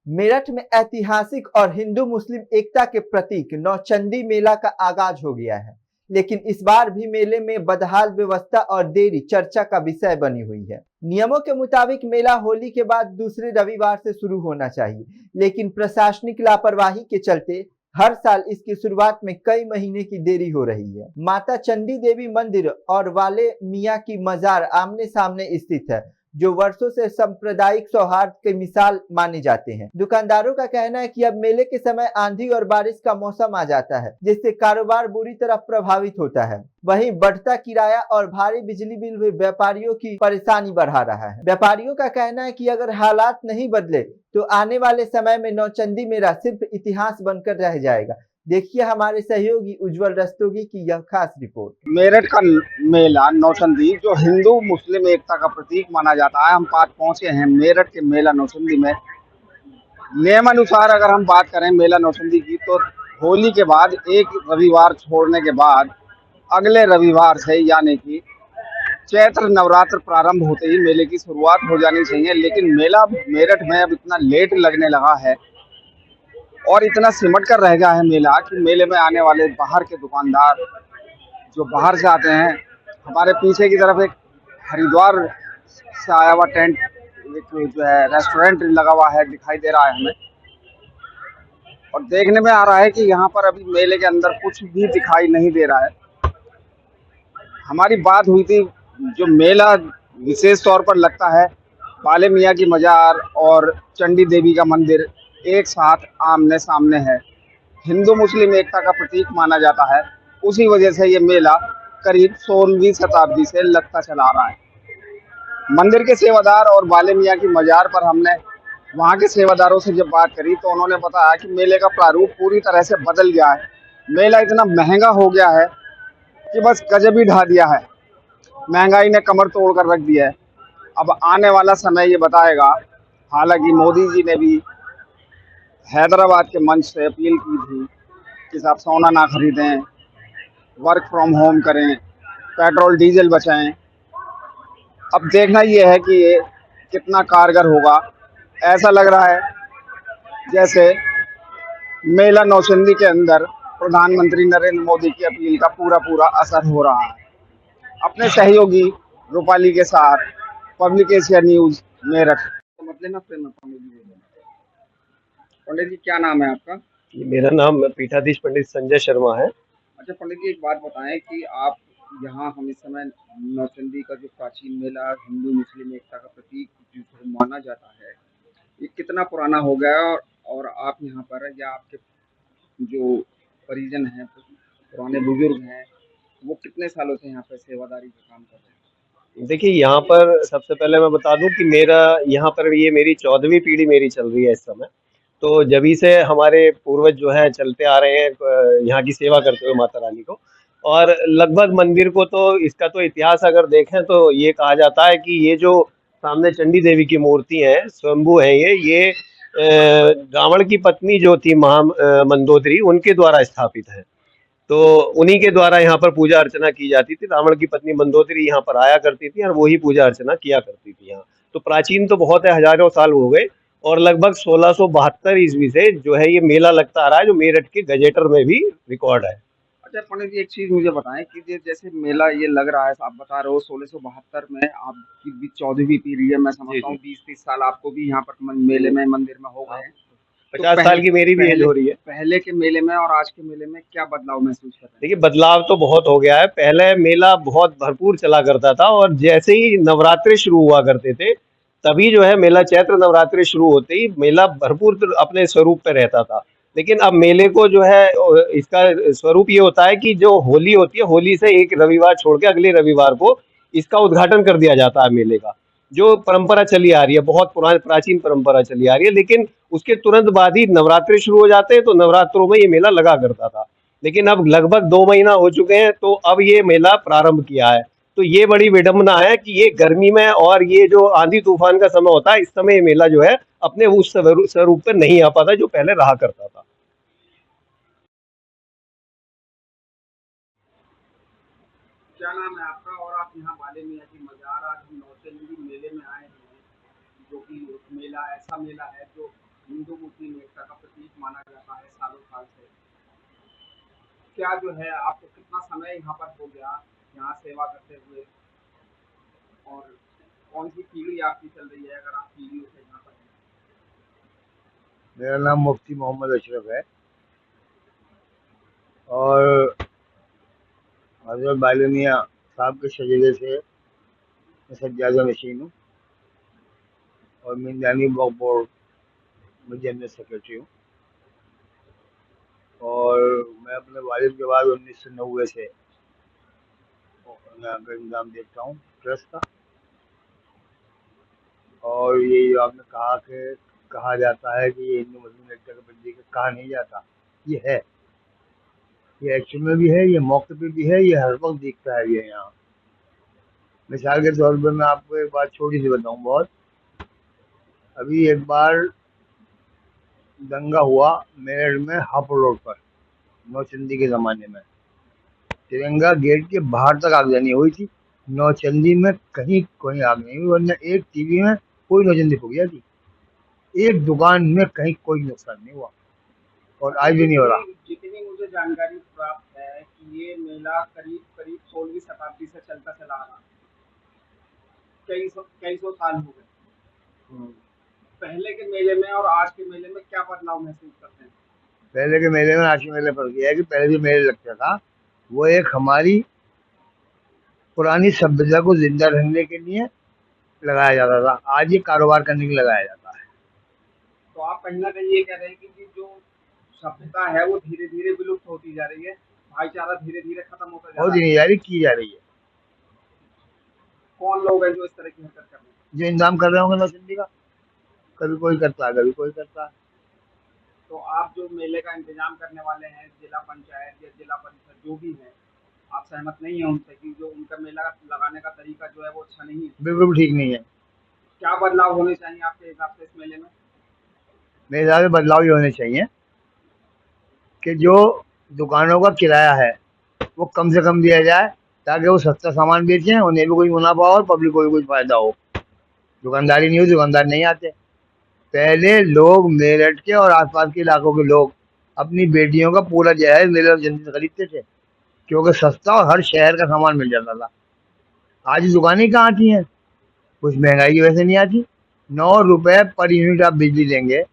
मेरठ में ऐतिहासिक और हिंदू मुस्लिम एकता के प्रतीक नौचंदी मेला का आगाज हो गया है, लेकिन इस बार भी मेले में बदहाल व्यवस्था और देरी चर्चा का विषय बनी हुई है। नियमों के मुताबिक मेला होली के बाद दूसरे रविवार से शुरू होना चाहिए, लेकिन प्रशासनिक लापरवाही के चलते हर साल इसकी शुरुआत में कई महीने की देरी हो रही है। माता चंडी देवी मंदिर और वाले मियाँ की मजार आमने सामने स्थित है, जो वर्षों से सांप्रदायिक सौहार्द की मिसाल माने जाते हैं। दुकानदारों का कहना है कि अब मेले के समय आंधी और बारिश का मौसम आ जाता है, जिससे कारोबार बुरी तरह प्रभावित होता है। वहीं बढ़ता किराया और भारी बिजली बिल भी व्यापारियों की परेशानी बढ़ा रहा है। व्यापारियों का कहना है कि अगर हालात नहीं बदले तो आने वाले समय में नौचंदी मेला सिर्फ इतिहास बनकर रह जाएगा। देखिए हमारे सहयोगी उज्जवल रस्तोगी की यह खास रिपोर्ट। मेरठ का मेला नौचंदी जो हिंदू मुस्लिम एकता का प्रतीक माना जाता है, हम पास पहुंचे हैं मेरठ के मेला नौचंदी में। नियमानुसार अगर हम बात करें मेला नौचंदी की, तो होली के बाद एक रविवार छोड़ने के बाद अगले रविवार से यानी कि चैत्र नवरात्र प्रारंभ होते ही मेले की शुरुआत हो जानी चाहिए। लेकिन मेला मेरठ में अब इतना लेट लगने लगा है और इतना सिमट कर रह गया है मेला कि मेले में आने वाले बाहर के दुकानदार जो बाहर से आते हैं, हमारे पीछे की तरफ एक हरिद्वार से आया हुआ टेंट, एक जो है रेस्टोरेंट लगा हुआ है, दिखाई दे रहा है हमें। और देखने में आ रहा है कि यहाँ पर अभी मेले के अंदर कुछ भी दिखाई नहीं दे रहा है। हमारी बात हुई थी, जो मेला विशेष तौर पर लगता है, बाले मियाँ की मजार और चंडी देवी का मंदिर एक साथ आमने सामने है, हिंदू मुस्लिम एकता का प्रतीक माना जाता है। उसी वजह से ये मेला करीब 16वीं शताब्दी से लगता चला आ रहा है। मंदिर के सेवादार और बाले मियाँ की मजार पर हमने वहाँ के सेवादारों से जब बात करी तो उन्होंने बताया कि मेले का प्रारूप पूरी तरह से बदल गया है। मेला इतना महंगा हो गया है कि बस गजब ही ढा दिया है। महंगाई ने कमर तोड़ कर रख दिया है। अब आने वाला समय ये बताएगा। हालांकि मोदी जी ने भी हैदराबाद के मंच से अपील की थी कि आप सोना ना खरीदें, वर्क फ्रॉम होम करें, पेट्रोल डीजल बचाएं। अब देखना ये है कि ये कितना कारगर होगा। ऐसा लग रहा है जैसे मेला नौचंदी के अंदर प्रधानमंत्री नरेंद्र मोदी की अपील का पूरा पूरा असर हो रहा है। अपने सहयोगी रूपाली के साथ पब्लिक एशिया न्यूज मेरठ। पंडित जी, क्या नाम है आपका? मेरा नाम पीठाधीश पंडित संजय शर्मा है। अच्छा पंडित जी, एक बात बताएं कि आप यहाँ हम इस समय नौचंदी का जो प्राचीन मेला हिंदू मुस्लिम एकता का प्रतीक जिसे माना जाता है, ये कितना पुराना हो गया है? और आप यहाँ पर या आपके जो परिजन हैं, पुराने बुजुर्ग हैं, वो कितने सालों से यहाँ पर सेवादारी का काम कर रहे हैं? देखिए, यहाँ पर सबसे पहले मैं बता दूं कि मेरा यहाँ पर ये मेरी 14वीं पीढ़ी मेरी चल रही है इस समय। तो जभी से हमारे पूर्वज जो है चलते आ रहे हैं यहाँ की सेवा करते हुए माता रानी को। और लगभग मंदिर को तो इसका तो इतिहास अगर देखें तो ये कहा जाता है कि ये जो सामने चंडी देवी की मूर्ति है, स्वयंभू है, ये रावण की पत्नी जो थी मंदोदरी, उनके द्वारा स्थापित है। तो उन्हीं के द्वारा यहाँ पर पूजा अर्चना की जाती थी। रावण की पत्नी मंदोदरी यहाँ पर आया करती थी और वही पूजा अर्चना किया करती थी यहाँ। तो प्राचीन तो बहुत है, हजारों साल हो गए। और लगभग 1672 ईस्वी से जो है ये मेला लगता आ रहा है, जो मेरठ के गजेटर में भी रिकॉर्ड है। अच्छा पंडित जी, एक चीज मुझे बताएं कि जैसे मेला ये लग रहा है, आप बता रहे हो 1672 में आपकी भी 14वीं पीढ़ी है, मैं जी समझता हूँ जी 20-30 साल आपको भी यहाँ पर मेले में मंदिर में हो गए हैं। तो 50 साल की मेरी भी एज हो रही है। पहले के मेले में और आज के मेले में क्या बदलाव महसूस कर रहे हैं? देखिए, बदलाव तो बहुत हो गया है। पहले मेला बहुत भरपूर चला करता था और जैसे ही नवरात्रि शुरू हुआ करते थे, तभी जो है मेला, चैत्र नवरात्रि शुरू होते ही मेला भरपूर अपने स्वरूप पे रहता था। लेकिन अब मेले को जो है इसका स्वरूप ये होता है कि जो होली होती है, होली से एक रविवार छोड़ के अगले रविवार को इसका उद्घाटन कर दिया जाता है मेले का। जो परंपरा चली आ रही है, बहुत पुरानी प्राचीन परंपरा चली आ रही है। लेकिन उसके तुरंत बाद ही नवरात्रि शुरू हो जाते हैं, तो नवरात्रों में ये मेला लगा करता था। लेकिन अब लगभग 2 महीना हो चुके हैं, तो अब ये मेला प्रारंभ किया है। तो ये बड़ी विडंबना है कि ये गर्मी में और ये जो आंधी तूफान का समय होता है, इस समय ये मेला जो है अपने उस स्वरूप पर नहीं आ पाता जो पहले रहा करता था। क्या नाम है आपका? और आप यहाँ बाले मियाँ की मजार आज नौचंदी मेले में आए हैं, जो कि मेला ऐसा मेला है जो हिंदू मुस्लिम एकता का प्रतीक माना जाता है सालों साल से। क्या जो है आपको कितना समय यहाँ पर हो गया यहाँ सेवा करते हुए, और कौन सी पीढ़ी आपकी चल रही है अगर आप पीढ़ियों से यहाँ पर हैं? मेरा नाम मुफ्ती मोहम्मद अशरफ है और हज़रत बाले मियाँ साहब के शरीरे से मैं सज्जादा नशीन हूँ और मिंदानी वक्फ बोर्ड में जनरल सेक्रेटरी हूँ। और मैं अपने वालिद के बाद 1990 से यहाँ का इंतजाम देखता हूँ ट्रस्ट का। और ये जो आपने कहा कि कहा जाता है कि ये हिंदू मुस्लिम एकता का प्रतीक है, कहा नहीं जाता, ये है, ये एक्चुअल में भी है, ये मौके पे भी है, ये हर वक्त दिखता है ये यहाँ। मिसाल के तौर पर मैं आपको एक बात छोटी सी बताऊँ बहुत। अभी एक बार दंगा हुआ मेरठ में हापुड़ रोड पर नौचंदी के ज़माने में, तिरंगा गेट के बाहर तक आगजनी हुई थी। नौचंदी में कहीं कोई आग नहीं हुई, वरना एक टीवी में कोई नौचंदी हो गया थी, एक दुकान में कहीं कोई नुकसान नहीं हुआ और आज भी नहीं हो रहा। जितनी मुझे जानकारी प्राप्त है कि ये मेला करीब करीब 16वीं शताब्दी से चलता चला आ रहा है, कई सौ साल हो गए। पहले के मेले में और आज के मेले में क्या बदलाव महसूस करते हैं? पहले के मेले में आज के मेले फर्क यह है कि पहले जो मेले लगता था वो एक हमारी पुरानी सभ्यता को जिंदा रखने के लिए लगाया जाता था, आज ये कारोबार करने के लिए लगाया जाता है। तो आप कहीं ना कहीं ये कह रहे हैं कि जो सभ्यता है वो धीरे धीरे विलुप्त होती जा रही है, भाईचारा धीरे धीरे खत्म होता जा और रहा है। जिम्मेदारी की जा रही है। कौन लोग हैं जो इस तरह की हरकत कर रहे हैं? जो इंतजाम कर रहे होंगे नौचंदी का, कभी कोई करता है कभी कोई करता है। तो आप जो मेले का इंतजाम करने वाले हैं, जिला पंचायत या जिला परिषद जो भी है, आप सहमत नहीं है उनसे कि जो उनका मेला लगाने का तरीका जो है वो अच्छा नहीं है? बिल्कुल ठीक नहीं है। क्या बदलाव होने चाहिए आपके हिसाब से इस मेले में? मेरे हिसाब से बदलाव ये होने चाहिए कि जो दुकानों का किराया है वो कम से कम दिया जाए ताकि वो सस्ता सामान बेचें, उन्हें भी कोई मुनाफा हो और पब्लिक को भी कुछ फायदा हो। दुकानदारी नहीं हो, दुकानदार नहीं आते। पहले लोग मेरठ के और आसपास के इलाकों के लोग अपनी बेटियों का पूरा जहेज मेले और जल्दी से खरीदते थे क्योंकि सस्ता और हर शहर का सामान मिल जाता था। आज दुकानें कहाँ आती हैं, कुछ महंगाई की वजह से नहीं आती। 9 रुपए पर यूनिट आप बिजली देंगे,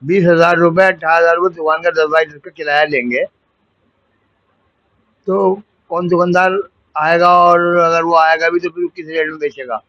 20,000 रुपए 18,000 रुपये दुकान का 10-22 का किराया लेंगे, तो कौन दुकानदार आएगा? और अगर वो आएगा भी तो फिर किस रेट में बेचेगा?